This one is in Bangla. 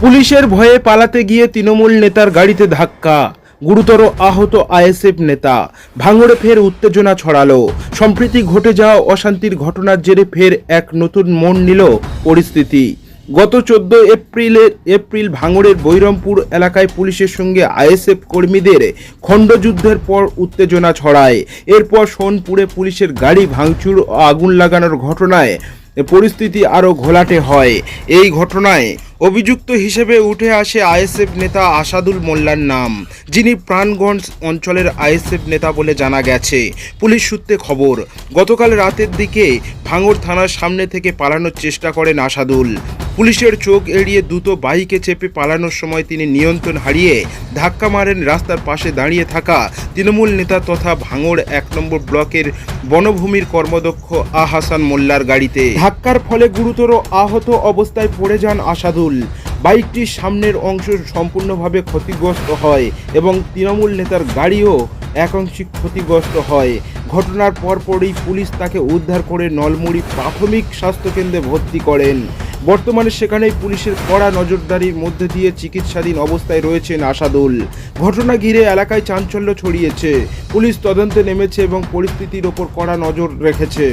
পুলিশের ভয়ে পালাতে গিয়ে তৃণমূল নেতার গাড়িতে ধাক্কা, গুরুতর আহত আইএসএফ নেতা। ভাঙড়ে ফের উত্তেজনা ছড়ালো। সম্প্রতি ঘটে যাওয়া অশান্তির ঘটনার জেরে ফের এক নতুন মোড় নিল পরিস্থিতি। গত 14 এপ্রিল ভাঙড়ের বৈরমপুর এলাকায় পুলিশের সঙ্গে আইএসএফ কর্মীদের খণ্ডযুদ্ধের পর উত্তেজনা ছড়ায়। এরপর সোনপুরে পুলিশের গাড়ি ভাঙচুর ও আগুন লাগানোর ঘটনায় পরিস্থিতি আরও ঘোলাটে হয়। এই ঘটনায় অভিযুক্ত হিসেবে উঠে আসে আইএসএফ নেতা আসাদুল মোল্লার নাম, যিনি প্রাণগঞ্জ অঞ্চলের আইএসএফ নেতা বলে জানা গেছে। পুলিশ সূত্রে খবর, গতকাল রাতের দিকে ভাঙড় থানার সামনে থেকে পালানোর চেষ্টা করেন আসাদুল। পুলিশের চোখ এড়িয়ে দ্রুত বাইকে চেপে পালানোর সময় তিনি নিয়ন্ত্রণ হারিয়ে ধাক্কা মারেন রাস্তার পাশে দাঁড়িয়ে থাকা তৃণমূল নেতা তথা ভাঙড় 1 নম্বর ব্লকের বনভূমির কর্মদক্ষ আহাসান মোল্লার গাড়িতে। ধাক্কার ফলে গুরুতর আহত অবস্থায় পড়ে যান আসাদুল। বাইকটির সামনের অংশ সম্পূর্ণভাবে ক্ষতিগ্রস্ত হয় এবং তৃণমূল নেতার গাড়িও একাংশিক ক্ষতিগ্রস্ত হয়। ঘটনার পরপরই পুলিশ তাকে উদ্ধার করে নলমুড়ি প্রাথমিক স্বাস্থ্যকেন্দ্রে ভর্তি করেন। বর্তমানে সেখানেই পুলিশের কড়া নজরদারির মধ্যে দিয়ে চিকিৎসাধীন অবস্থায় রয়েছেন আসাদুল। ঘটনা ঘিরে এলাকায় চাঞ্চল্য ছড়িয়েছে। পুলিশ তদন্তে নেমেছে এবং পরিস্থিতির ওপর কড়া নজর রেখেছে।